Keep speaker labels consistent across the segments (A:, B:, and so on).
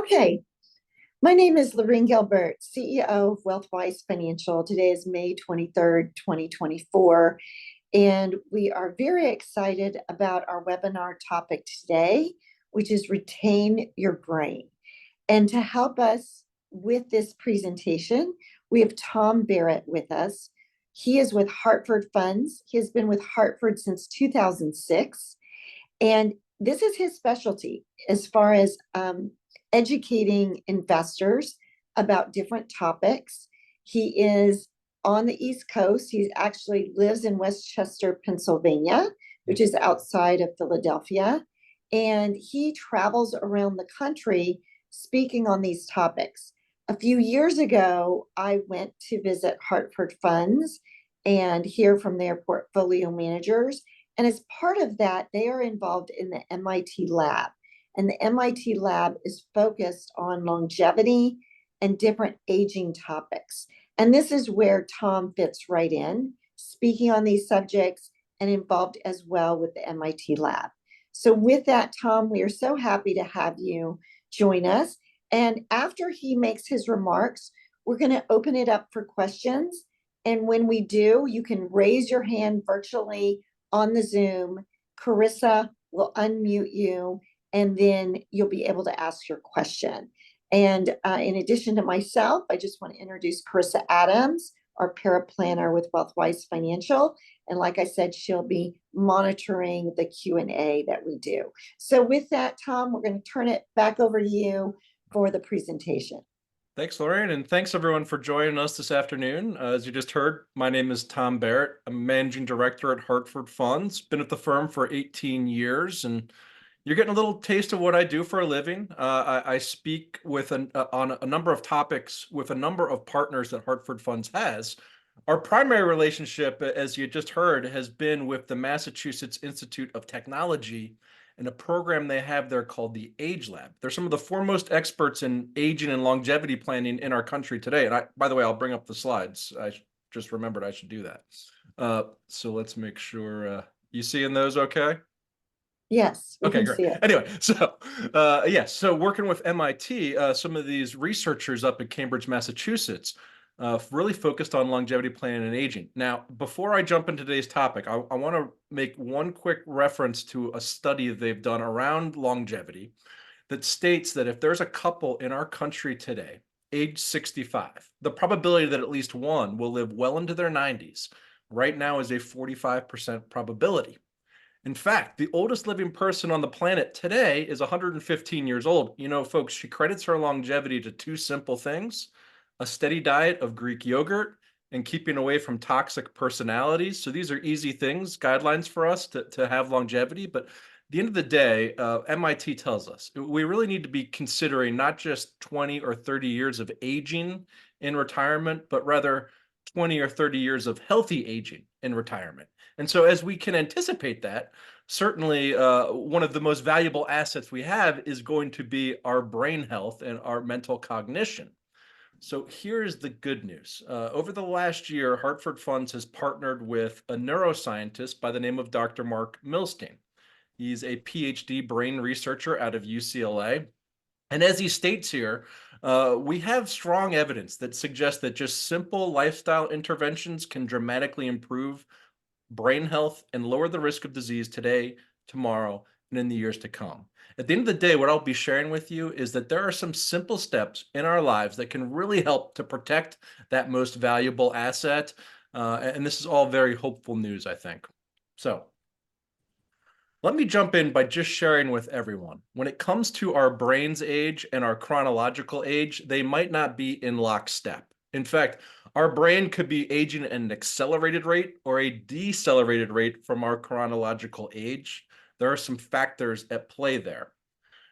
A: Okay, my name is Lorraine Gilbert, CEO of WealthWise Financial. Today is May 23rd, 2024, and we are very excited about our webinar topic today, which is Retain Your Brain. And to help us with this presentation, we have Tom Barrett with us. He is with Hartford Funds. He has been with Hartford since 2006, and this is his specialty as far as educating investors about different topics. He is on the East Coast. He actually lives in Westchester, Pennsylvania, which is outside of Philadelphia. And he travels around the country speaking on these topics. A few years ago, I went to visit Hartford Funds and hear from their portfolio managers. And as part of that, they are involved in the MIT lab. And the MIT lab is focused on longevity and different aging topics. And this is where Tom fits right in, speaking on these subjects and involved as well with the MIT lab. So with that, Tom, we are so happy to have you join us. And after he makes his remarks, we're going to open it up for questions. And when we do, you can raise your hand virtually on the Zoom. Carissa will unmute you, and then you'll be able to ask your question. And in addition to myself, I just want to introduce Carissa Adams, our paraplanner with WealthWise Financial. And like I said, she'll be monitoring the Q&A that we do. So with that, Tom, we're going to turn it back over to you for the presentation.
B: Thanks, Lorraine, and thanks everyone for joining us this afternoon. As you just heard, my name is Tom Barrett. I'm Managing Director at Hartford Funds. Been at the firm for 18 years, and you're getting a little taste of what I do for a living. I speak with on a number of topics with a number of partners that Hartford Funds has. Our primary relationship, as you just heard, has been with the Massachusetts Institute of Technology and a program they have there called the Age Lab. They're some of the foremost experts in aging and longevity planning in our country today. And by the way, I'll bring up the slides. I just remembered I should do that. So let's make sure you seeing those okay?
A: Yes, we
B: Okay,
A: can
B: great.
A: see it.
B: Anyway, so so working with MIT, some of these researchers up at Cambridge, Massachusetts, really focused on longevity planning and aging. Now, before I jump into today's topic, I want to make one quick reference to a study they've done around longevity that states that if there's a couple in our country today, age 65, the probability that at least one will live well into their 90s right now is a 45% probability. In fact, the oldest living person on the planet today is 115 years old. You know, folks, she credits her longevity to two simple things: a steady diet of Greek yogurt and keeping away from toxic personalities. So these are easy things, guidelines for us to have longevity. But at the end of the day, MIT tells us we really need to be considering not just 20 or 30 years of aging in retirement, but rather 20 or 30 years of healthy aging in retirement. And so as we can anticipate that, certainly one of the most valuable assets we have is going to be our brain health and our mental cognition. So here's the good news. Over the last year, Hartford Funds has partnered with a neuroscientist by the name of Dr. Mark Milstein. He's a PhD brain researcher out of UCLA. And as he states here, we have strong evidence that suggests that just simple lifestyle interventions can dramatically improve brain health and lower the risk of disease today, tomorrow, and in the years to come. At the end of the day, what I'll be sharing with you is that there are some simple steps in our lives that can really help to protect that most valuable asset. And this is all very hopeful news, I think. So let me jump in by just sharing with everyone. When it comes to our brain's age and our chronological age, they might not be in lockstep. In fact, our brain could be aging at an accelerated rate or a decelerated rate from our chronological age. There are some factors at play there.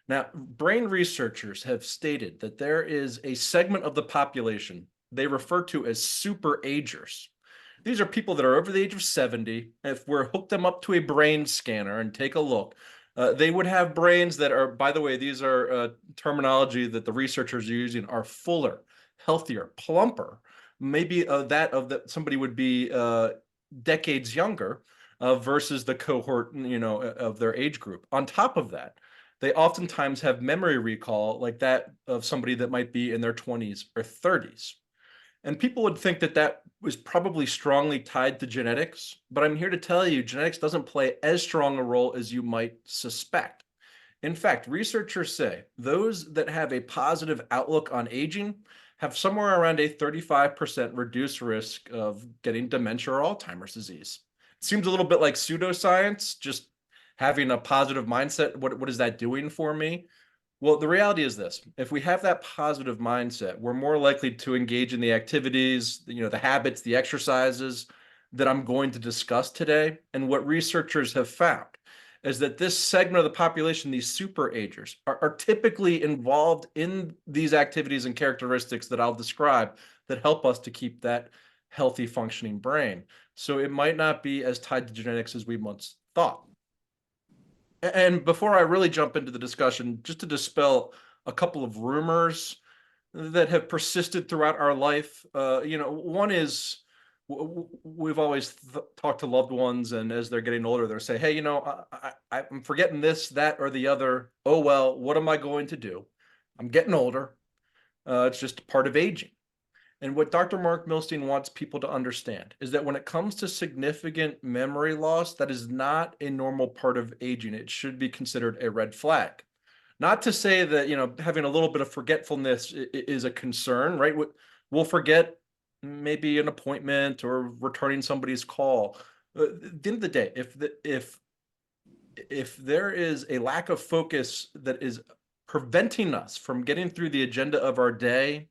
B: Now, brain researchers have stated that there is a segment of the population they refer to as super agers. These are people that are over the age of 70. If we're hooked them up to a brain scanner and take a look, they would have brains that are, by the way, these are terminology that the researchers are using, are fuller, healthier, plumper. Maybe somebody would be decades younger versus the cohort, of their age group. On top of that, they oftentimes have memory recall like that of somebody that might be in their 20s or 30s. And people would think that that was probably strongly tied to genetics, but I'm here to tell you genetics doesn't play as strong a role as you might suspect. In fact, researchers say those that have a positive outlook on aging have somewhere around a 35% reduced risk of getting dementia or Alzheimer's disease. It seems a little bit like pseudoscience, just having a positive mindset. What is that doing for me? Well, the reality is this: if we have that positive mindset, we're more likely to engage in the activities, the habits, the exercises that I'm going to discuss today. And what researchers have found is that this segment of the population, these super agers, are typically involved in these activities and characteristics that I'll describe that help us to keep that healthy functioning brain. So it might not be as tied to genetics as we once thought. And before I really jump into the discussion, just to dispel a couple of rumors that have persisted throughout our life. One is we've always talked to loved ones, and as they're getting older, they'll say, "Hey, I'm forgetting this, that, or the other. Oh well, what am I going to do? I'm getting older. It's just part of aging." And what Dr. Mark Milstein wants people to understand is that when it comes to significant memory loss, that is not a normal part of aging. It should be considered a red flag. Not to say that, having a little bit of forgetfulness is a concern, right? We'll forget maybe an appointment or returning somebody's call. At the end of the day, if there is a lack of focus that is preventing us from getting through the agenda of our day,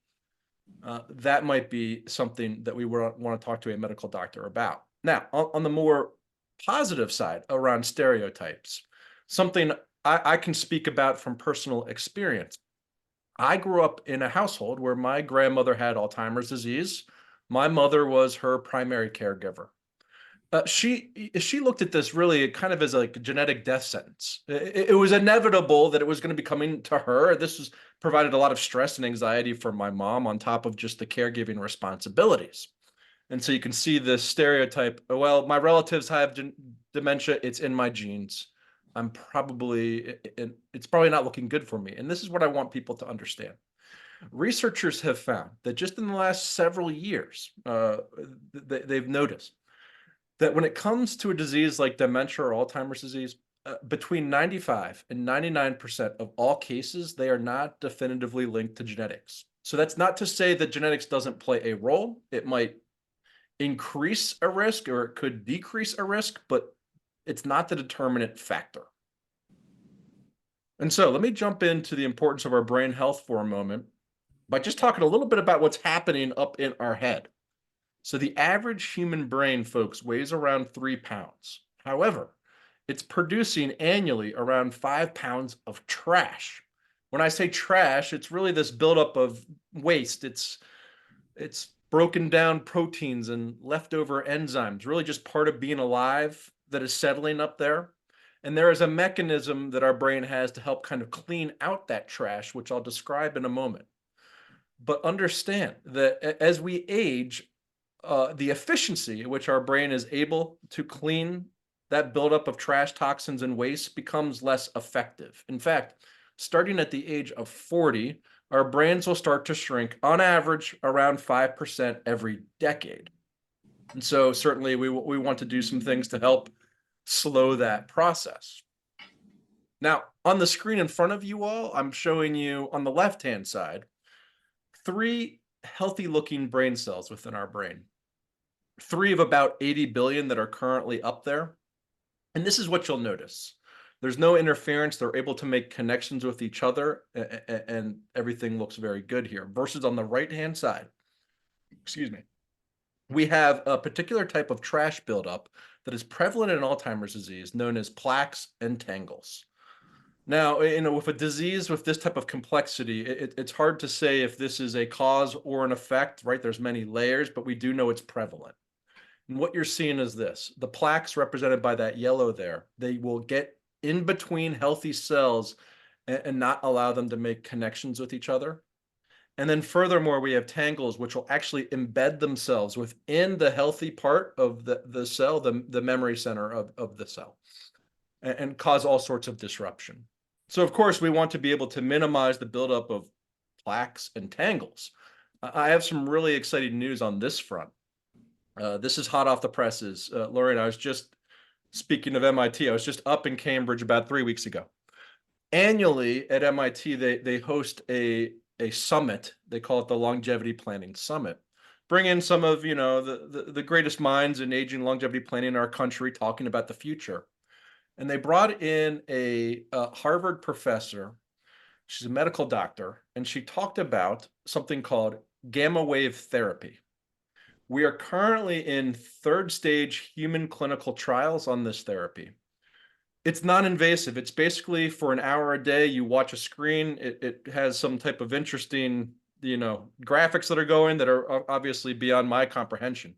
B: that might be something that we want to talk to a medical doctor about. Now, on the more positive side around stereotypes, something I can speak about from personal experience. I grew up in a household where my grandmother had Alzheimer's disease. My mother was her primary caregiver. She looked at this really kind of as like a genetic death sentence. It was inevitable that it was going to be coming to her. This was provided a lot of stress and anxiety for my mom on top of just the caregiving responsibilities. And so you can see this stereotype. Well, my relatives have dementia. It's in my genes. It's probably not looking good for me. And this is what I want people to understand. Researchers have found that just in the last several years, they've noticed that when it comes to a disease like dementia or Alzheimer's disease, between 95 and 99% of all cases, they are not definitively linked to genetics. So that's not to say that genetics doesn't play a role. It might increase a risk or it could decrease a risk, but it's not the determinant factor. And so let me jump into the importance of our brain health for a moment by just talking a little bit about what's happening up in our head. So the average human brain, folks, weighs around 3 pounds. However, it's producing annually around 5 pounds of trash. When I say trash, it's really this buildup of waste. It's broken down proteins and leftover enzymes, really just part of being alive that is settling up there. And there is a mechanism that our brain has to help kind of clean out that trash, which I'll describe in a moment. But understand that as we age, the efficiency at which our brain is able to clean that buildup of trash, toxins, and waste becomes less effective. In fact, starting at the age of 40, our brains will start to shrink on average around 5% every decade. And so certainly we want to do some things to help slow that process. Now, on the screen in front of you all, I'm showing you on the left-hand side, 3 healthy looking brain cells within our brain. 3 of about 80 billion that are currently up there. And this is what you'll notice. There's no interference. They're able to make connections with each other, and everything looks very good here. Versus on the right-hand side, excuse me, we have a particular type of trash buildup that is prevalent in Alzheimer's disease known as plaques and tangles. Now, with a disease with this type of complexity, it's hard to say if this is a cause or an effect, right? There's many layers, but we do know it's prevalent. And what you're seeing is this: the plaques represented by that yellow there, they will get in between healthy cells and not allow them to make connections with each other. And then furthermore, we have tangles, which will actually embed themselves within the healthy part of the cell, the memory center of the cell, and cause all sorts of disruption. So of course, we want to be able to minimize the buildup of plaques and tangles. I have some really exciting news on this front. This is hot off the presses. Lori and I was just speaking of MIT. I was just up in Cambridge about 3 weeks ago. Annually at MIT, they host a summit. They call it the Longevity Planning Summit. Bring in some of the greatest minds in aging longevity planning in our country, talking about the future. And they brought in a Harvard professor. She's a medical doctor, and she talked about something called gamma wave therapy. We are currently in third stage human clinical trials on this therapy. It's non-invasive. It's basically for an hour a day, you watch a screen. It has some type of interesting, graphics that are going that are obviously beyond my comprehension.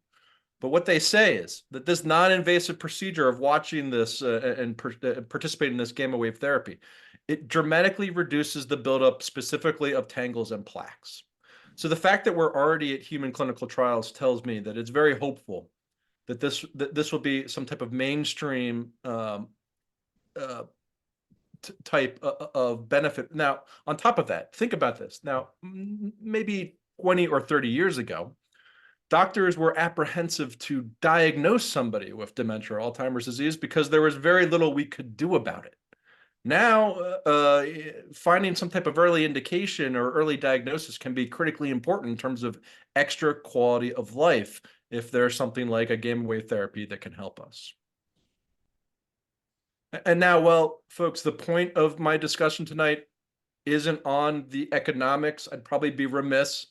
B: But what they say is that this non-invasive procedure of watching this and participating in this gamma wave therapy, it dramatically reduces the buildup specifically of tangles and plaques. So the fact that we're already at human clinical trials tells me that it's very hopeful that this will be some type of mainstream uh, type of benefit. Now, on top of that, think about this. Now, maybe 20 or 30 years ago, doctors were apprehensive to diagnose somebody with dementia or Alzheimer's disease because there was very little we could do about it. Now, finding some type of early indication or early diagnosis can be critically important in terms of extra quality of life if there's something like a gamma wave therapy that can help us. And now, well, folks, the point of my discussion tonight isn't on the economics. I'd probably be remiss,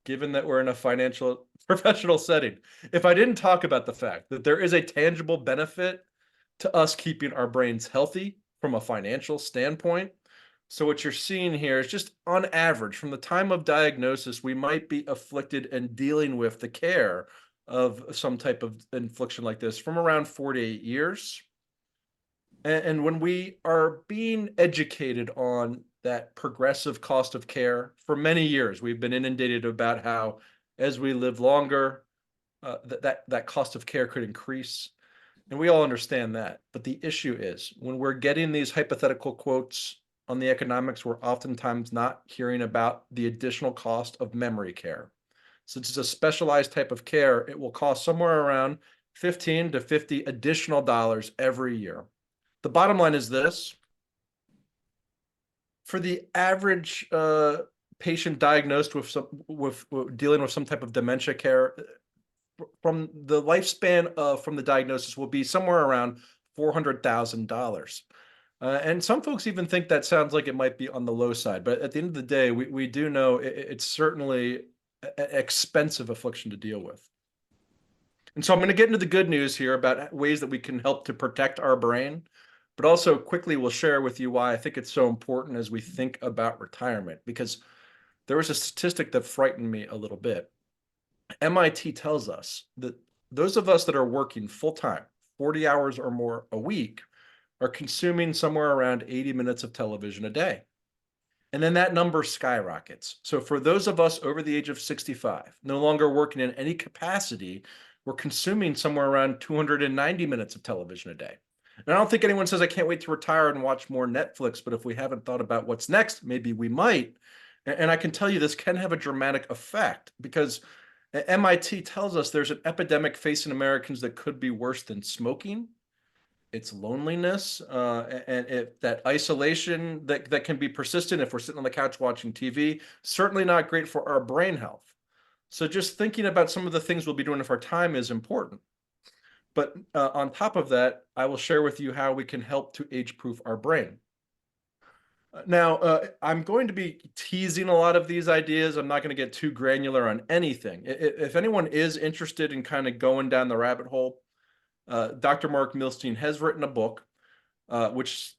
B: given that we're in a financial professional setting, if I didn't talk about the fact that there is a tangible benefit to us keeping our brains healthy from a financial standpoint. So what you're seeing here is just on average, from the time of diagnosis, we might be afflicted and dealing with the care of some type of infliction like this from around 4 to 8 years. And when we are being educated on that progressive cost of care for many years, we've been inundated about how as we live longer, that cost of care could increase. And we all understand that. But the issue is when we're getting these hypothetical quotes on the economics, we're oftentimes not hearing about the additional cost of memory care. Since it's a specialized type of care, it will cost somewhere around 15 to 50 additional dollars every year. The bottom line is this: for the average patient diagnosed with dealing with some type of dementia care, from the lifespan from the diagnosis will be somewhere around $400,000. And some folks even think that sounds like it might be on the low side. But at the end of the day, we do know it's certainly an expensive affliction to deal with. And so I'm going to get into the good news here about ways that we can help to protect our brain, but also quickly we'll share with you why I think it's so important as we think about retirement, because there was a statistic that frightened me a little bit. MIT tells us that those of us that are working full-time, 40 hours or more a week, are consuming somewhere around 80 minutes of television a day. And then that number skyrockets. So for those of us over the age of 65, no longer working in any capacity, we're consuming somewhere around 290 minutes of television a day. And I don't think anyone says, I can't wait to retire and watch more Netflix, but if we haven't thought about what's next, maybe we might. And I can tell you this can have a dramatic effect, because MIT tells us there's an epidemic facing Americans that could be worse than smoking. It's loneliness and that isolation that can be persistent if we're sitting on the couch watching TV. Certainly not great for our brain health. So just thinking about some of the things we'll be doing with our time is important. But on top of that, I will share with you how we can help to age-proof our brain. Now, I'm going to be teasing a lot of these ideas. I'm not going to get too granular on anything. If anyone is interested in kind of going down the rabbit hole, Dr. Mark Milstein has written a book, which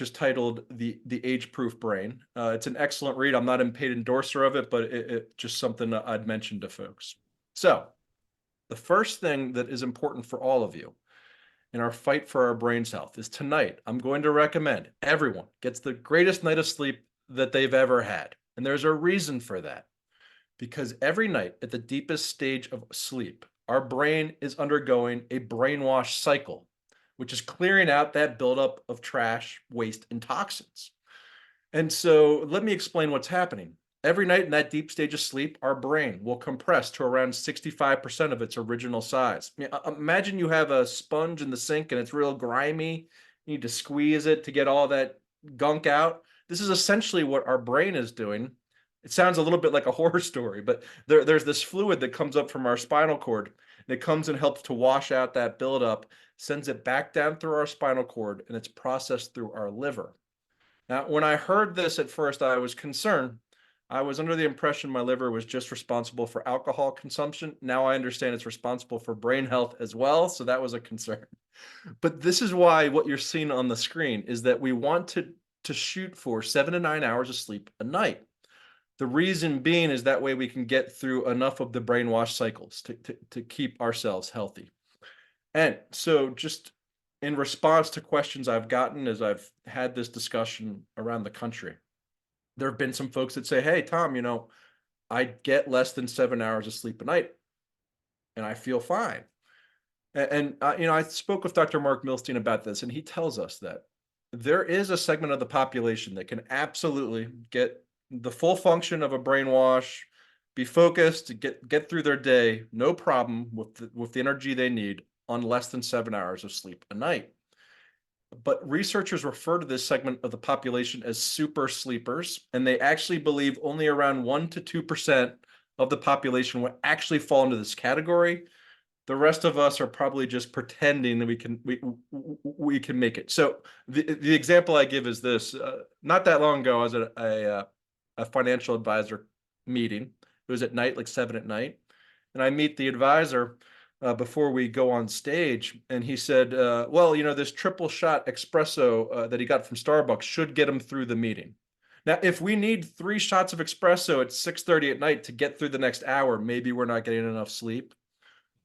B: is titled The Age-Proof Brain. It's an excellent read. I'm not a paid endorser of it, but it's just something that I'd mention to folks. So the first thing that is important for all of you in our fight for our brain's health is tonight, I'm going to recommend everyone gets the greatest night of sleep that they've ever had. And there's a reason for that. Because every night at the deepest stage of sleep, our brain is undergoing a brainwash cycle, which is clearing out that buildup of trash, waste, and toxins. And so let me explain what's happening. Every night in that deep stage of sleep, our brain will compress to around 65% of its original size. Imagine you have a sponge in the sink and it's real grimy. You need to squeeze it to get all that gunk out. This is essentially what our brain is doing. It sounds a little bit like a horror story, but there's this fluid that comes up from our spinal cord, and it comes and helps to wash out that buildup, sends it back down through our spinal cord, and it's processed through our liver. Now, when I heard this at first, I was concerned. I was under the impression my liver was just responsible for alcohol consumption. Now I understand it's responsible for brain health as well. So that was a concern. But this is why what you're seeing on the screen is that we want to shoot for 7 to 9 hours of sleep a night. The reason being is that way we can get through enough of the brainwash cycles to keep ourselves healthy. And so, just in response to questions I've gotten as I've had this discussion around the country, there have been some folks that say, "Hey, Tom, I get less than 7 hours of sleep a night and I feel fine." And I spoke with Dr. Mark Milstein about this, and he tells us that there is a segment of the population that can absolutely get the full function of a brainwash, be focused, get through their day, no problem with the energy they need on less than 7 hours of sleep a night. But researchers refer to this segment of the population as super sleepers, and they actually believe only around 1 to 2% of the population will actually fall into this category. The rest of us are probably just pretending that we can make it. So the example I give is this: not that long ago, I was at a financial advisor meeting. It was at night, like 7 at night, and I meet the advisor before we go on stage, and he said, "Well, this triple shot espresso that he got from Starbucks should get him through the meeting." Now, if we need 3 shots of espresso at 6:30 at night to get through the next hour, maybe we're not getting enough sleep.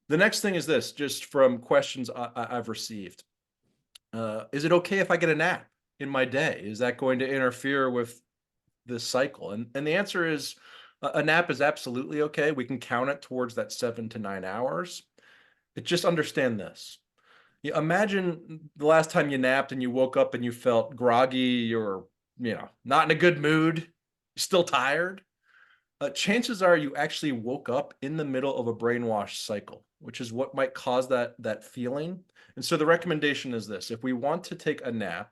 B: The next thing is this, just from questions I've received. Is it okay if I get a nap in my day? Is that going to interfere with this cycle? And the answer is a nap is absolutely okay. We can count it towards that 7 to 9 hours. But just understand this. Imagine the last time you napped and you woke up and you felt groggy or, not in a good mood, still tired. Chances are you actually woke up in the middle of a brainwash cycle, which is what might cause that feeling. And so the recommendation is this: if we want to take a nap,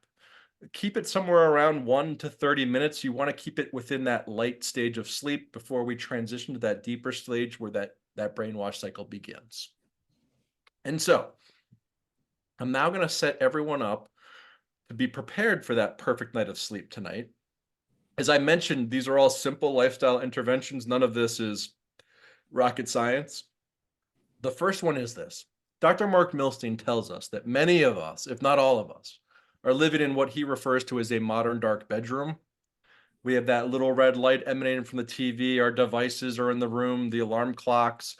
B: keep it somewhere around 1 to 30 minutes. You want to keep it within that light stage of sleep before we transition to that deeper stage where that brainwash cycle begins. And so I'm now going to set everyone up to be prepared for that perfect night of sleep tonight. As I mentioned, these are all simple lifestyle interventions. None of this is rocket science. The first one is this: Dr. Mark Milstein tells us that many of us, if not all of us, are living in what he refers to as a modern dark bedroom. We have that little red light emanating from the TV. Our devices are in the room, the alarm clocks.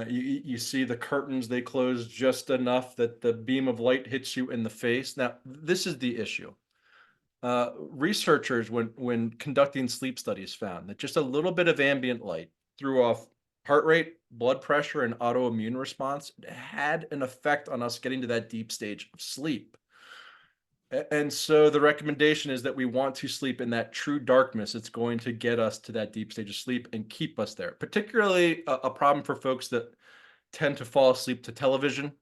B: You see the curtains, they close just enough that the beam of light hits you in the face. Now, this is the issue. Researchers, when conducting sleep studies, found that just a little bit of ambient light threw off heart rate, blood pressure, and autoimmune response. It had an effect on us getting to that deep stage of sleep. And so the recommendation is that we want to sleep in that true darkness. It's going to get us to that deep stage of sleep and keep us there. Particularly a problem for folks that tend to fall asleep to television,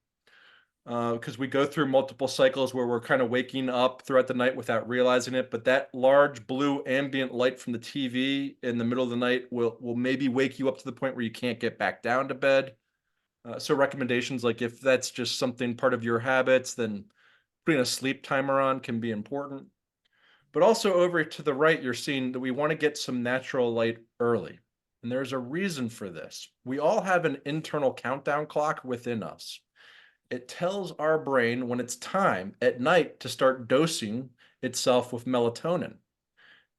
B: because we go through multiple cycles where we're kind of waking up throughout the night without realizing it. But that large blue ambient light from the TV in the middle of the night will maybe wake you up to the point where you can't get back down to bed. So recommendations, like if that's just something part of your habits, then putting a sleep timer on can be important. But also over to the right, you're seeing that we want to get some natural light early. And there's a reason for this. We all have an internal countdown clock within us. It tells our brain when it's time at night to start dosing itself with melatonin.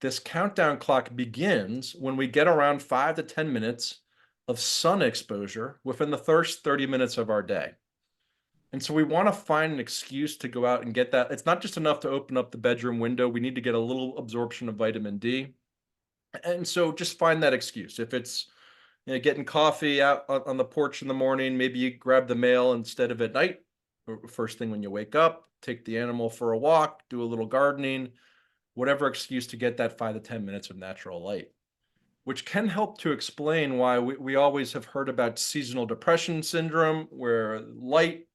B: This countdown clock begins when we get around 5 to 10 minutes of sun exposure within the first 30 minutes of our day. And so we want to find an excuse to go out and get that. It's not just enough to open up the bedroom window. We need to get a little absorption of vitamin D. And so just find that excuse. If it's getting coffee out on the porch in the morning, maybe you grab the mail instead of at night, or first thing when you wake up, take the animal for a walk, do a little gardening. whatever excuse to get that 5 to 10 minutes of natural light, which can help to explain why we always have heard about seasonal depression syndrome, where light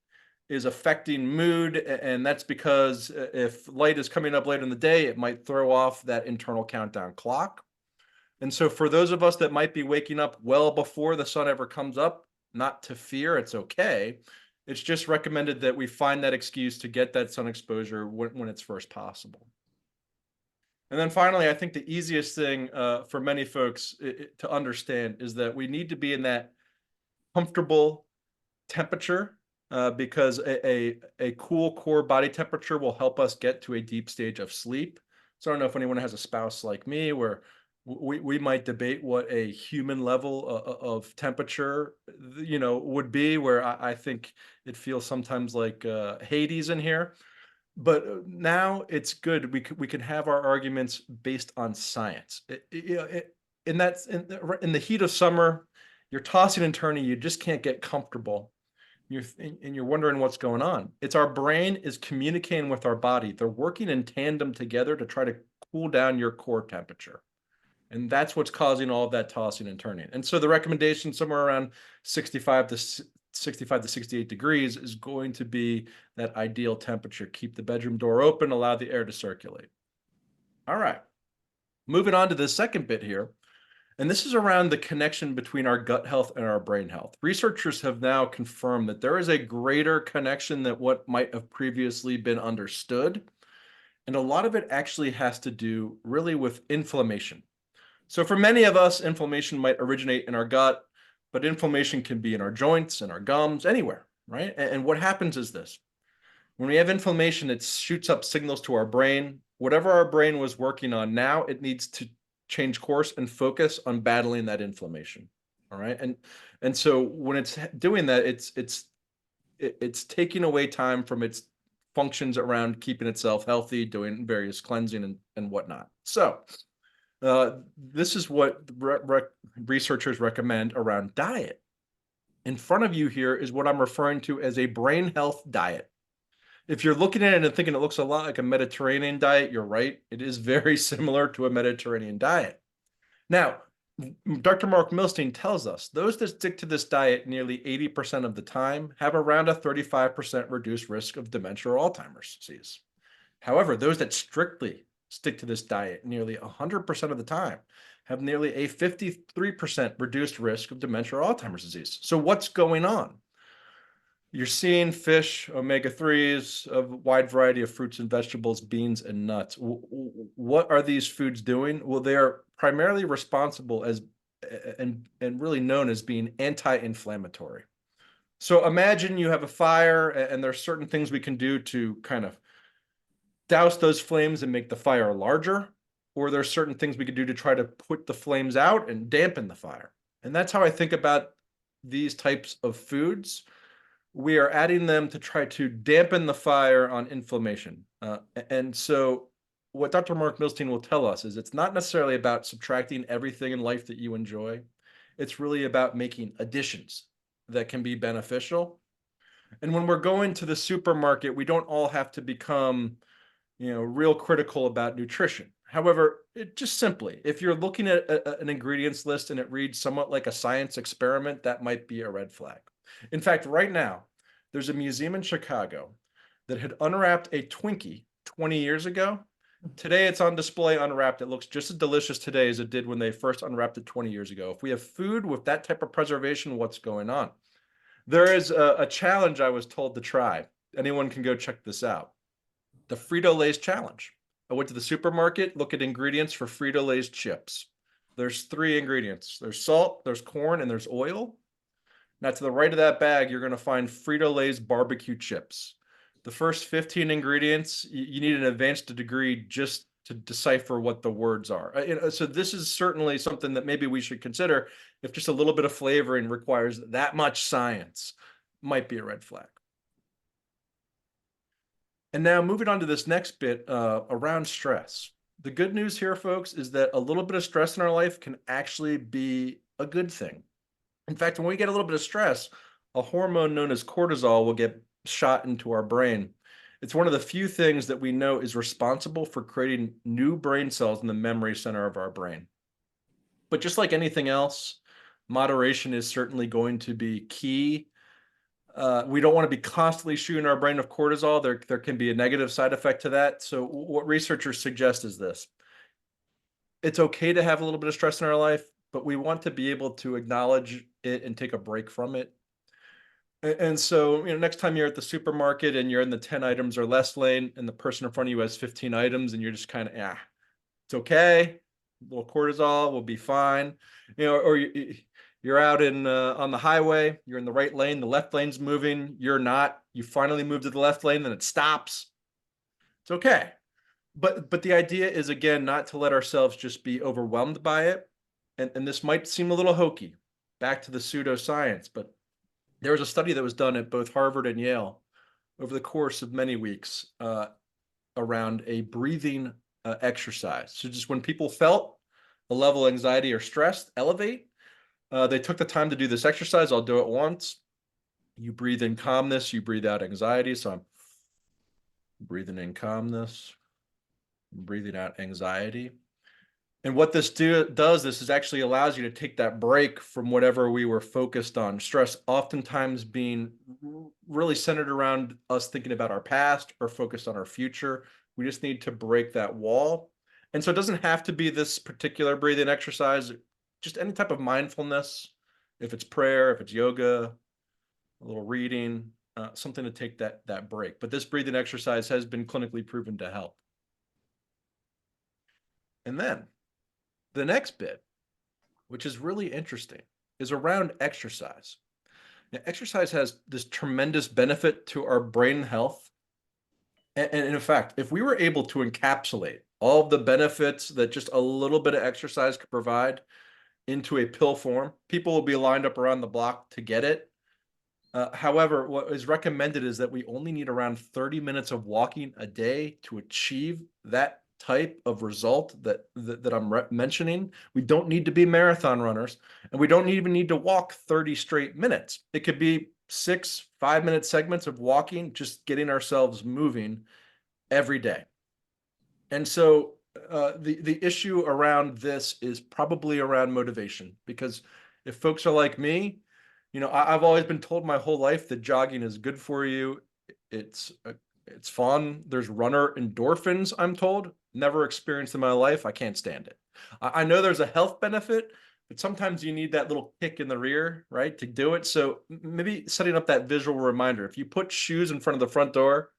B: is affecting mood. And that's because if light is coming up late in the day, it might throw off that internal countdown clock. And so for those of us that might be waking up well before the sun ever comes up, not to fear, it's okay. It's just recommended that we find that excuse to get that sun exposure when it's first possible. And then finally, I think the easiest thing for many folks to understand is that we need to be in that comfortable temperature, because a cool core body temperature will help us get to a deep stage of sleep. So I don't know if anyone has a spouse like me where we might debate what a human level of temperature, would be, where I think it feels sometimes like Hades in here. But now it's good. We can have our arguments based on science. In the heat of summer, you're tossing and turning. You just can't get comfortable. You're wondering what's going on. It's our brain is communicating with our body. They're working in tandem together to try to cool down your core temperature. And that's what's causing all of that tossing and turning. And so the recommendation somewhere around 65 to 68 degrees is going to be that ideal temperature. Keep the bedroom door open, allow the air to circulate. All right. Moving on to the second bit here. And this is around the connection between our gut health and our brain health. Researchers have now confirmed that there is a greater connection than what might have previously been understood. And a lot of it actually has to do really with inflammation. So for many of us, inflammation might originate in our gut, but inflammation can be in our joints, in our gums, anywhere, right? And what happens is this. When we have inflammation, it shoots up signals to our brain. Whatever our brain was working on now, it needs to change course and focus on battling that inflammation. All right. And so when it's doing that, it's taking away time from its functions around keeping itself healthy, doing various cleansing and whatnot. So this is what researchers recommend around diet. In front of you here is what I'm referring to as a brain health diet. If you're looking at it and thinking it looks a lot like a Mediterranean diet, you're right. It is very similar to a Mediterranean diet. Now, Dr. Mark Milstein tells us those that stick to this diet nearly 80% of the time have around a 35% reduced risk of dementia or Alzheimer's disease. However, those that strictly stick to this diet nearly 100% of the time have nearly a 53% reduced risk of dementia or Alzheimer's disease. So what's going on? You're seeing fish, omega-3s, a wide variety of fruits and vegetables, beans and nuts. What are these foods doing? Well, they are primarily responsible as and really known as being anti-inflammatory. So imagine you have a fire and there's certain things we can do to kind of douse those flames and make the fire larger, or there's certain things we could do to try to put the flames out and dampen the fire. And that's how I think about these types of foods. We are adding them to try to dampen the fire on inflammation. And so what Dr. Mark Milstein will tell us is it's not necessarily about subtracting everything in life that you enjoy. It's really about making additions that can be beneficial. And when we're going to the supermarket, we don't all have to become, real critical about nutrition. However, just simply, if you're looking at an ingredients list and it reads somewhat like a science experiment, that might be a red flag. In fact, right now, there's a museum in Chicago that had unwrapped a Twinkie 20 years ago. Today, it's on display unwrapped. It looks just as delicious today as it did when they first unwrapped it 20 years ago. If we have food with that type of preservation, what's going on? There is a challenge I was told to try. Anyone can go check this out. The Frito-Lay's challenge. I went to the supermarket, look at ingredients for Frito-Lay's chips. There's 3 ingredients. There's salt, there's corn, and there's oil. Now, to the right of that bag, you're going to find Frito-Lay's barbecue chips. The first 15 ingredients, you need an advanced degree just to decipher what the words are. So this is certainly something that maybe we should consider. If just a little bit of flavoring requires that much science, might be a red flag. And now moving on to this next bit around stress. The good news here, folks, is that a little bit of stress in our life can actually be a good thing. In fact, when we get a little bit of stress, a hormone known as cortisol will get shot into our brain. It's one of the few things that we know is responsible for creating new brain cells in the memory center of our brain. But just like anything else, moderation is certainly going to be key. We don't want to be constantly shooting our brain of cortisol. There can be a negative side effect to that. So what researchers suggest is this. It's okay to have a little bit of stress in our life, but we want to be able to acknowledge it and take a break from it. And so, next time you're at the supermarket and you're in the 10 items or less lane and the person in front of you has 15 items and you're just kind of, yeah, it's okay. A little cortisol will be fine. Or you're out on the highway, you're in the right lane, the left lane's moving, you're not. You finally move to the left lane, then it stops. It's okay. But the idea is, again, not to let ourselves just be overwhelmed by it. And this might seem a little hokey, back to the pseudoscience, but there was a study that was done at both Harvard and Yale over the course of many weeks around a breathing exercise. So just when people felt a level of anxiety or stress elevate, they took the time to do this exercise. I'll do it once. You breathe in calmness, you breathe out anxiety. So I'm breathing in calmness, breathing out anxiety. And what this does, this is actually allows you to take that break from whatever we were focused on. Stress oftentimes being really centered around us thinking about our past or focused on our future. We just need to break that wall. And so it doesn't have to be this particular breathing exercise, just any type of mindfulness. If it's prayer, if it's yoga, a little reading, something to take that break. But this breathing exercise has been clinically proven to help. And then the next bit, which is really interesting, is around exercise. Now, exercise has this tremendous benefit to our brain health. And in fact, if we were able to encapsulate all of the benefits that just a little bit of exercise could provide into a pill form, people will be lined up around the block to get it. However, what is recommended is that we only need around 30 minutes of walking a day to achieve that type of result that I'm mentioning. We don't need to be marathon runners, and we don't even need to walk 30 straight minutes. It could be 6 5-minute segments of walking, just getting ourselves moving every day. And so the issue around this is probably around motivation, because if folks are like me, I've always been told my whole life that jogging is good for you. It's fun. There's runner endorphins, I'm told. Never experienced in my life. I can't stand it. I know there's a health benefit, but sometimes you need that little kick in the rear, right, to do it. So maybe setting up that visual reminder. If you put shoes in front of the front door,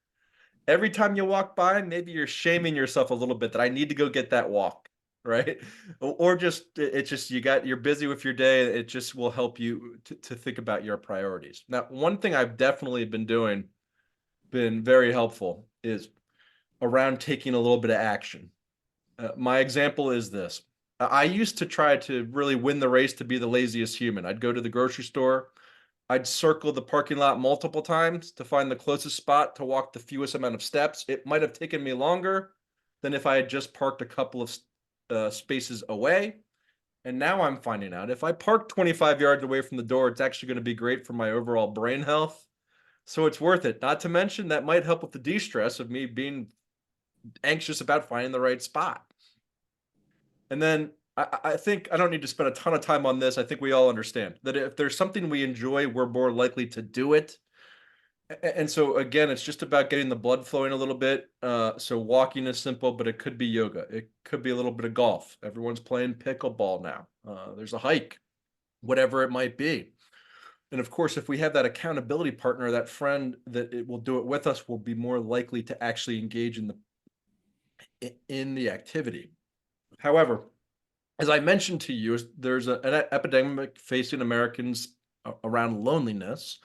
B: every time you walk by, maybe you're shaming yourself a little bit that I need to go get that walk, right? Or just it's just you're busy with your day. It just will help you to think about your priorities. Now, one thing I've definitely been very helpful is around taking a little bit of action. My example is this. I used to try to really win the race to be the laziest human. I'd go to the grocery store. I'd circle the parking lot multiple times to find the closest spot to walk the fewest amount of steps. It might have taken me longer than if I had just parked a couple of spaces away. And now I'm finding out if I park 25 yards away from the door, it's actually going to be great for my overall brain health. So it's worth it. Not to mention that might help with the de-stress of me being anxious about finding the right spot. And then I think I don't need to spend a ton of time on this. I think we all understand that if there's something we enjoy, we're more likely to do it. And so again, it's just about getting the blood flowing a little bit. So walking is simple, but it could be yoga. It could be a little bit of golf. Everyone's playing pickleball now. There's a hike, whatever it might be. And of course, if we have that accountability partner, that friend that it will do it with us, will be more likely to actually engage in the activity. However, as I mentioned to you, there's an epidemic facing Americans around loneliness.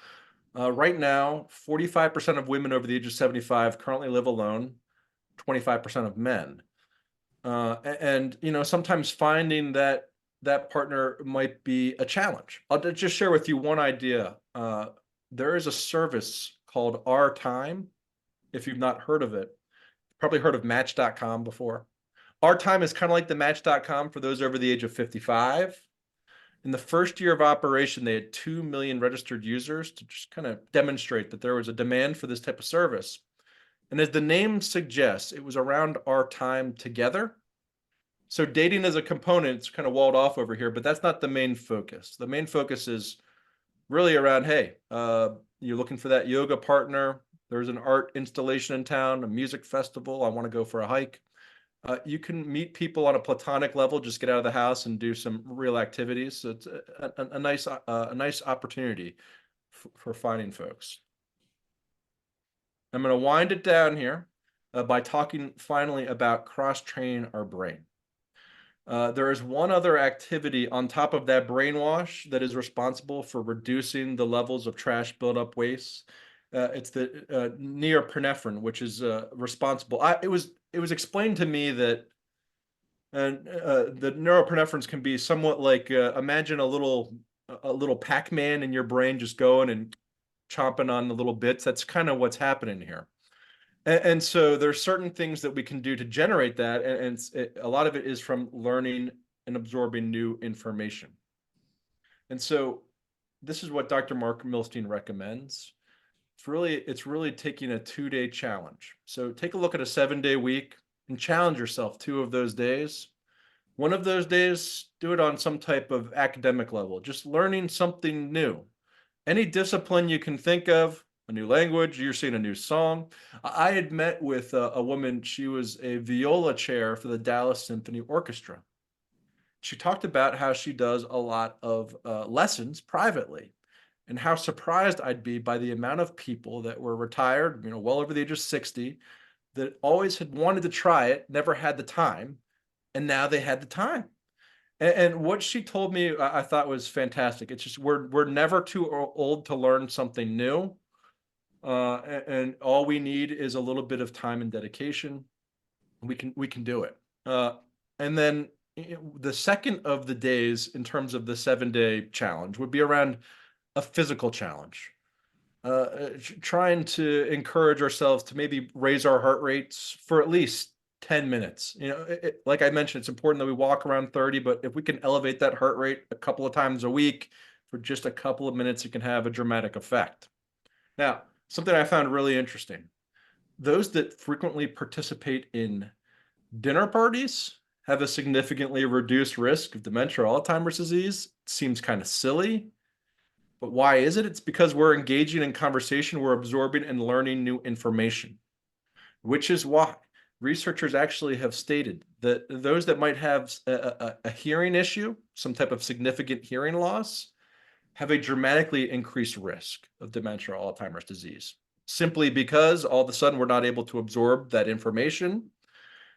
B: Right now, 45% of women over the age of 75 currently live alone, 25% of men. And sometimes finding that partner might be a challenge. I'll just share with you one idea. There is a service called Our Time. If you've not heard of it, probably heard of Match.com before. Our Time is kind of like the Match.com for those over the age of 55. In the first year of operation, they had 2 million registered users to just kind of demonstrate that there was a demand for this type of service. And as the name suggests, it was around our time together. So dating as a component, it's kind of walled off over here, but that's not the main focus. The main focus is really around, hey, you're looking for that yoga partner. There's an art installation in town, a music festival. I want to go for a hike. You can meet people on a platonic level, just get out of the house and do some real activities. So it's a nice opportunity for finding folks. I'm going to wind it down here by talking finally about cross-training our brain. There is one other activity on top of that brainwash that is responsible for reducing the levels of trash buildup waste. It's the norepinephrine, which is responsible. It was explained to me that the neuropinephrines can be somewhat like imagine a little Pac-Man in your brain just going and chomping on the little bits. That's kind of what's happening here. And so there's certain things that we can do to generate that, and a lot of it is from learning and absorbing new information. And so this is what Dr. Mark Milstein recommends. It's really taking a 2-day challenge. So take a look at a 7-day week and challenge yourself 2 of those days. One of those days, do it on some type of academic level, just learning something new. Any discipline you can think of, a new language, you're seeing a new song. I had met with a woman, she was a viola chair for the Dallas Symphony Orchestra. She talked about how she does a lot of lessons privately and how surprised I'd be by the amount of people that were retired, well over the age of 60, that always had wanted to try it, never had the time, and now they had the time. And what she told me, I thought was fantastic. It's just we're never too old to learn something new, and all we need is a little bit of time and dedication. We can do it. And then the second of the days in terms of the 7-day challenge would be around a physical challenge. Trying to encourage ourselves to maybe raise our heart rates for at least 10 minutes. Like I mentioned, it's important that we walk around 30, but if we can elevate that heart rate a couple of times a week for just a couple of minutes, it can have a dramatic effect. Now, something I found really interesting, those that frequently participate in dinner parties have a significantly reduced risk of dementia or Alzheimer's disease. It seems kind of silly, but why is it? It's because we're engaging in conversation, we're absorbing and learning new information, which is why researchers actually have stated that those that might have a hearing issue, some type of significant hearing loss, have a dramatically increased risk of dementia or Alzheimer's disease, simply because all of a sudden we're not able to absorb that information.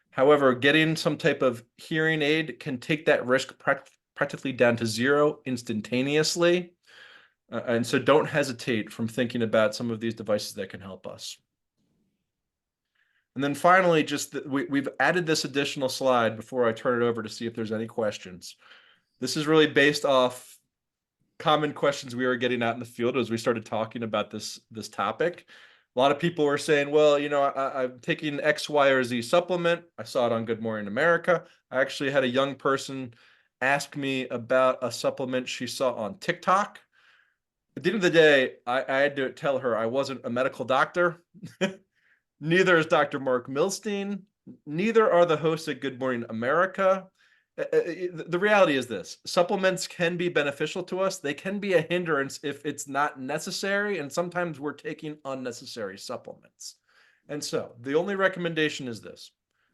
B: However, getting some type of hearing aid can take that risk practically down to zero instantaneously. And so don't hesitate from thinking about some of these devices that can help us. And then finally, we've added this additional slide before I turn it over to see if there's any questions. This is really based off common questions we were getting out in the field as we started talking about this topic. A lot of people were saying, well, I'm taking X, Y, or Z supplement. I saw it on Good Morning America. I actually had a young person ask me about a supplement she saw on TikTok. At the end of the day, I had to tell her I wasn't a medical doctor. Neither is Dr. Mark Milstein. Neither are the hosts at Good Morning America. The reality is this: supplements can be beneficial to us. They can be a hindrance if it's not necessary, and sometimes we're taking unnecessary supplements. And so the only recommendation is this: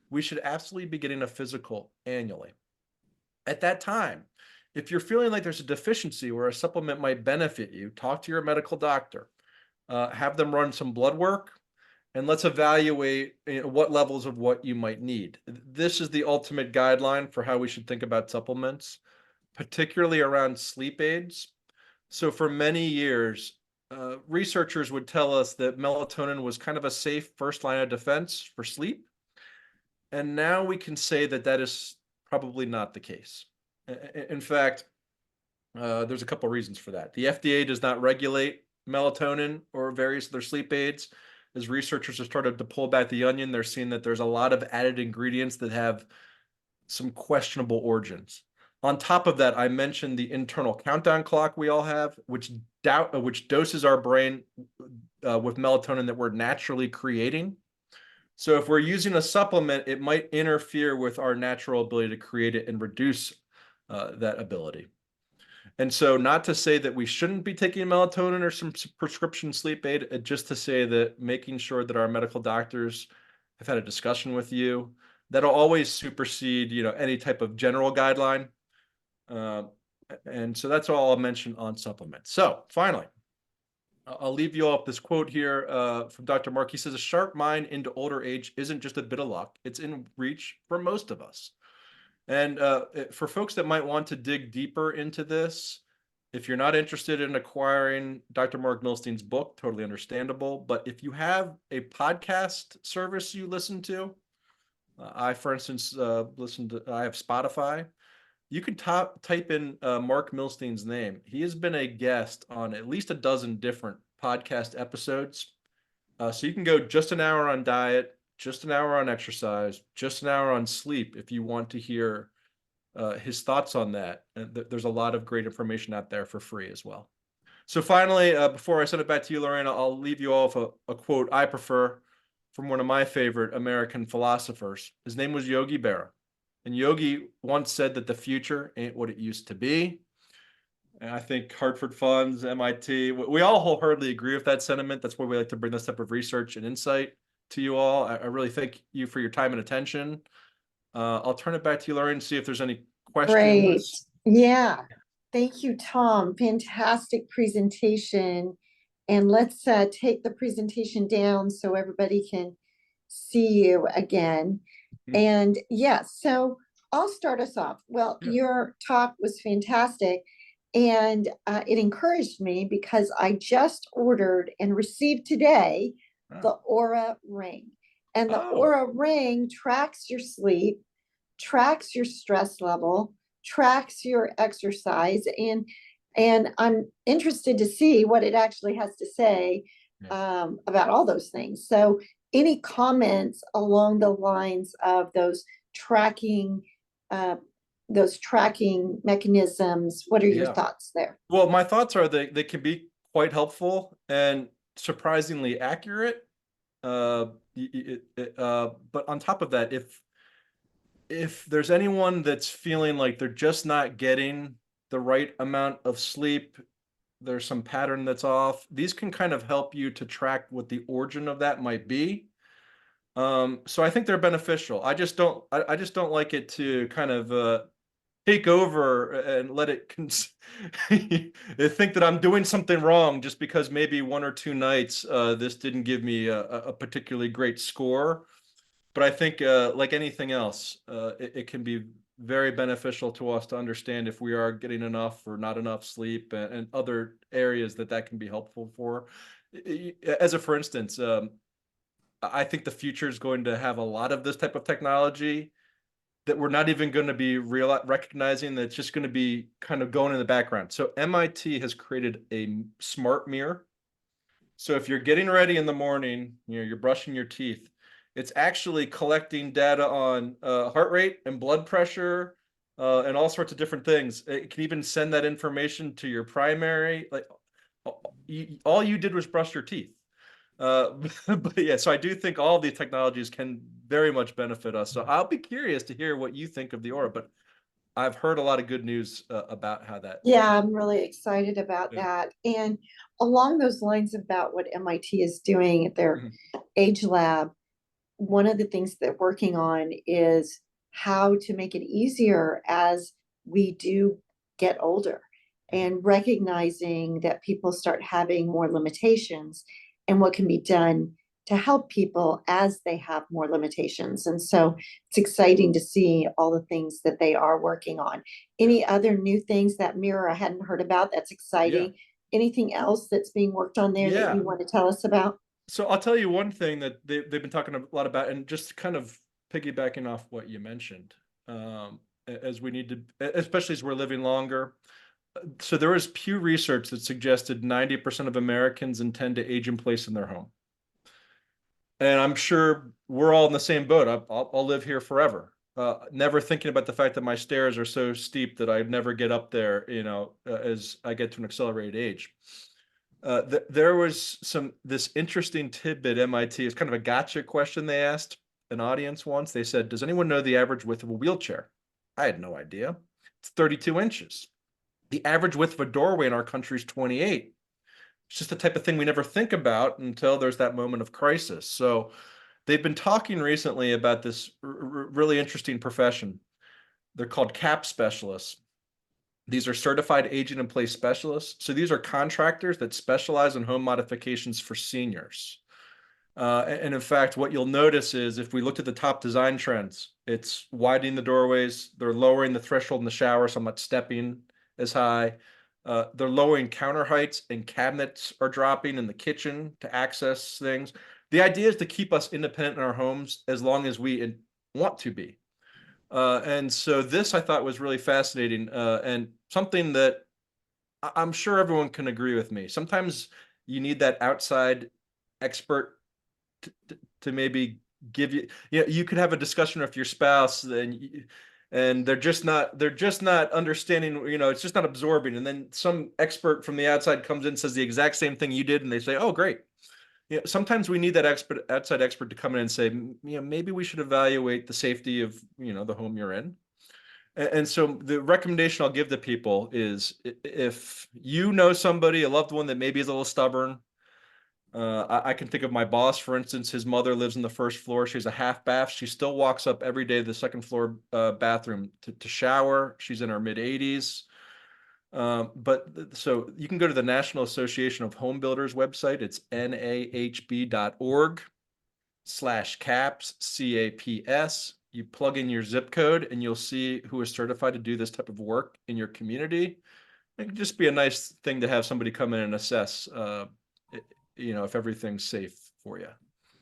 B: we should absolutely be getting a physical annually. At that time, if you're feeling like there's a deficiency where a supplement might benefit you, talk to your medical doctor, have them run some blood work, and let's evaluate what levels of what you might need. This is the ultimate guideline for how we should think about supplements, particularly around sleep aids. So for many years, researchers would tell us that melatonin was kind of a safe first line of defense for sleep. And now we can say that that is probably not the case. In fact, there's a couple of reasons for that. The FDA does not regulate melatonin or various other sleep aids. As researchers have started to pull back the onion, they're seeing that there's a lot of added ingredients that have some questionable origins. On top of that, I mentioned the internal countdown clock we all have, which doses our brain with melatonin that we're naturally creating. So if we're using a supplement, it might interfere with our natural ability to create it and reduce that ability. And so, not to say that we shouldn't be taking melatonin or some prescription sleep aid, just to say that making sure that our medical doctors have had a discussion with you, that'll always supersede, any type of general guideline. Uh, and so that's all I'll mention on supplements. So finally, I'll leave you all with this quote here from Dr. Mark. He says, "A sharp mind into older age isn't just a bit of luck; it's in reach for most of us." And for folks that might want to dig deeper into this, if you're not interested in acquiring Dr. Mark Milstein's book, totally understandable. But if you have a podcast service you listen to, I, for instance, I have Spotify. You could type in Mark Milstein's name. He has been a guest on at least a dozen different podcast episodes. So you can go just an hour on diet, just an hour on exercise, just an hour on sleep if you want to hear his thoughts on that. And there's a lot of great information out there for free as well. So finally, before I send it back to you, Lorena, I'll leave you all with a quote I prefer from one of my favorite American philosophers. His name was Yogi Berra. And Yogi once said that the future ain't what it used to be. And I think Hartford Funds, MIT, we all wholeheartedly agree with that sentiment. That's why we like to bring this type of research and insight to you all. I really thank you for your time and attention. I'll turn it back to you, Lauren, and see if there's any
A: Great.
B: questions.
A: Yeah. Thank you, Tom. Fantastic presentation. And let's take the presentation down so everybody can see you again. And yes, so I'll start us off. Well,
B: Yeah.
A: your talk was fantastic. And it encouraged me because I just ordered and received today the Aura Ring. And the
B: Oh,
A: Aura Ring tracks your sleep, tracks your stress level, tracks your exercise, and I'm interested to see what it actually has to say
B: yeah.
A: about all those things. So any comments along the lines of uh, those tracking mechanisms? What are your
B: Yeah.
A: thoughts there?
B: Well, my thoughts are they can be quite helpful and surprisingly accurate. But on top of that, if there's anyone that's feeling like they're just not getting the right amount of sleep, there's some pattern that's off, these can kind of help you to track what the origin of that might be. So I think they're beneficial. I just don't like it to kind of take over and let it think that I'm doing something wrong just because maybe one or two nights this didn't give me a particularly great score. But I think, like anything else, it can be very beneficial to us to understand if we are getting enough or not enough sleep, and other areas that can be helpful for. As a for instance, I think the future is going to have a lot of this type of technology that we're not even going to be recognizing, that it's just going to be kind of going in the background. So MIT has created a smart mirror. So if you're getting ready in the morning, you're brushing your teeth, it's actually collecting data on heart rate and blood pressure and all sorts of different things. It can even send that information to your primary. Like all you did was brush your teeth. But yeah, so I do think all of these technologies can very much benefit us. So I'll be curious to hear what you think of the Aura, but I've heard a lot of good news about how that.
A: Yeah, I'm really excited about
B: Yeah.
A: that. And along those lines about what MIT is doing at their
B: Mhm.
A: Age Lab, one of the things they're working on is how to make it easier as we do get older, and recognizing that people start having more limitations and what can be done to help people as they have more limitations. And so it's exciting to see all the things that they are working on.
B: Yeah.
A: Any other new things that mirror I hadn't heard about? That's
B: Yeah.
A: exciting. Anything else that's being worked on there that you
B: Yeah.
A: want to tell us about?
B: So I'll tell you one thing that they've been talking a lot about, and just kind of piggybacking off what you mentioned, as we need to, especially as we're living longer. So there was Pew Research that suggested 90% of Americans intend to age in place in their home. And I'm sure we're all in the same boat. I'll live here forever. Never thinking about the fact that my stairs are so steep that I never get up there, as I get to an accelerated age. There was this interesting tidbit. MIT is kind of a gotcha question they asked an audience once. They said, "Does anyone know the average width of a wheelchair?" I had no idea. It's 32 inches. The average width of a doorway in our country is 28. It's just the type of thing we never think about until there's that moment of crisis. So they've been talking recently about this really interesting profession. They're called CAP specialists. These are certified aging in place specialists. So these are contractors that specialize in home modifications for seniors. And in fact, what you'll notice is if we looked at the top design trends, it's widening the doorways. They're lowering the threshold in the shower, so I'm not stepping as high. They're lowering counter heights, and cabinets are dropping in the kitchen to access things. The idea is to keep us independent in our homes as long as we want to be. And so this I thought was really fascinating, and something that I'm sure everyone can agree with me. Sometimes you need that outside expert to maybe give you, you could have a discussion with your spouse and they're just not understanding, it's just not absorbing. And then some expert from the outside comes in and says the exact same thing you did, and they say, "Oh, great." Sometimes we need that outside expert to come in and say, maybe we should evaluate the safety of, the home you're in. And so the recommendation I'll give to people is if you know somebody, a loved one that maybe is a little stubborn. I can think of my boss, for instance. His mother lives on the first floor. She has a half bath. She still walks up every day to the second floor bathroom to shower. She's in her mid 80s. So you can go to the National Association of Home Builders website. It's nahb.org/caps, CAPS. You plug in your zip code and you'll see who is certified to do this type of work in your community. It could just be a nice thing to have somebody come in and assess, if everything's safe for you.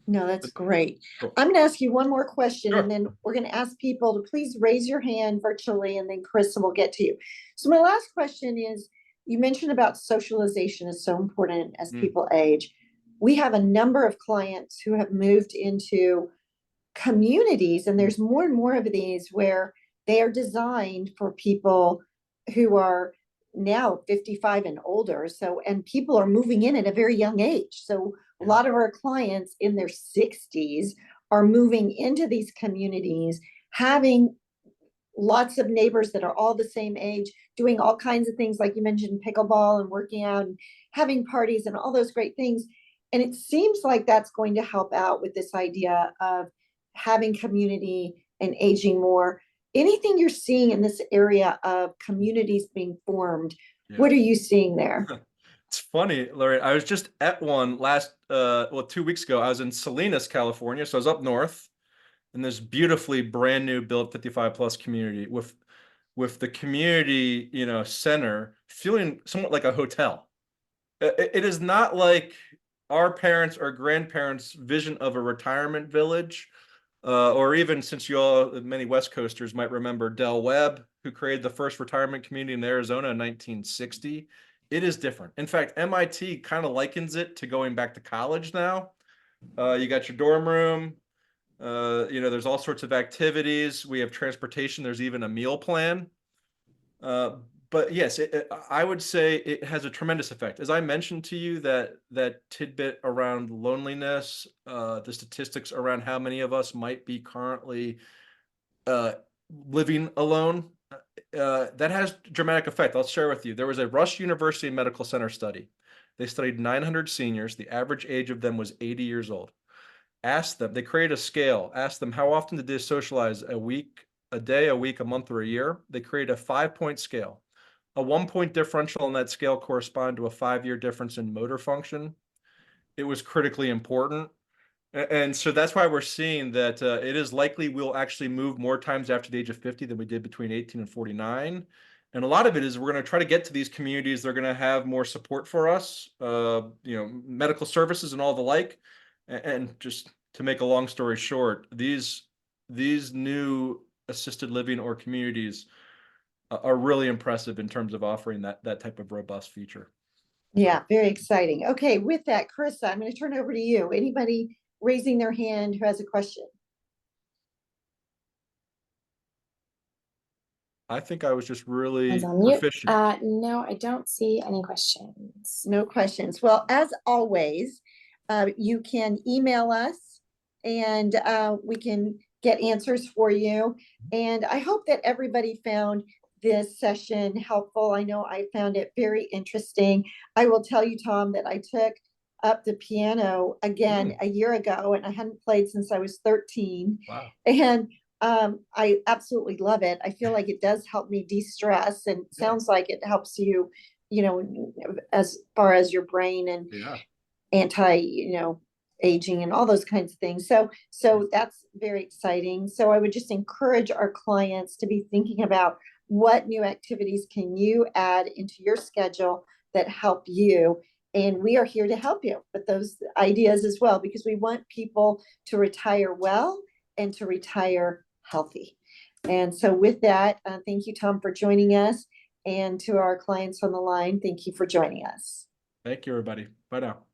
A: No, that's great.
B: Cool.
A: I'm going to ask you one more question, and
B: Sure.
A: then we're going to ask people to please raise your hand virtually, and then Krista will get to you. So my last question is, you mentioned about socialization is so important as people age. We have a number of clients who have moved into communities, and there's more and more of these where they are designed for people who are now 55 and older. So, and people are moving in at a very young age. So a lot of our clients in their 60s are moving into these communities, having lots of neighbors that are all the same age, doing all kinds of things, like you mentioned, pickleball and working out and having parties and all those great things. And it seems like that's going to help out with this idea of having community and aging more. Anything you're seeing in this area of communities being formed, what are you seeing there?
B: It's funny, Larry. I was just at one 2 weeks ago. I was in Salinas, California. So I was up north in this beautifully brand new built 55 plus community with the community, center feeling somewhat like a hotel. It is not like our parents or grandparents' vision of a retirement village, or even, since many West Coasters might remember Del Webb, who created the first retirement community in Arizona in 1960. It is different. In fact, MIT kind of likens it to going back to college now. You got your dorm room. There's all sorts of activities. We have transportation. There's even a meal plan. But yes, I would say it has a tremendous effect. As I mentioned to you, that tidbit around loneliness, the statistics around how many of us might be currently living alone, that has dramatic effect. I'll share with you. There was a Rush University Medical Center study. They studied 900 seniors. The average age of them was 80 years old. Asked them, they created a scale, asked them how often did they socialize, a week, a day, a week, a month, or a year. They created a 5-point scale. A 1-point differential on that scale corresponded to a 5-year difference in motor function. It was critically important. And so that's why we're seeing that it is likely we'll actually move more times after the age of 50 than we did between 18 and 49. And a lot of it is we're going to try to get to these communities. They're going to have more support for us, medical services and all the like. And just to make a long story short, these new assisted living or communities are really impressive in terms of offering that type of robust feature.
A: Yeah, very exciting. Okay, with that, Carissa, I'm going to turn over to you. Anybody raising their hand who has a question?
B: I think I was just really
C: On mute.
B: proficient.
C: No, I don't see any questions.
A: No questions. Well, as always, you can email us and we can get answers for you. And I hope that everybody found this session helpful. I know I found it very interesting. I will tell you, Tom, that I took up the piano again a year ago, and I hadn't played since I was 13.
B: Wow.
A: And I absolutely love it. I feel like it does help me de-stress, and it sounds like it helps you, you know, as far as your brain and
B: Yeah.
A: aging and all those kinds of things. So that's very exciting. So I would just encourage our clients to be thinking about what new activities can you add into your schedule that help you. And we are here to help you with those ideas as well, because we want people to retire well and to retire healthy. And so with that, thank you, Tom, for joining us. And to our clients on the line, thank you for joining us.
B: Thank you, everybody. Bye now.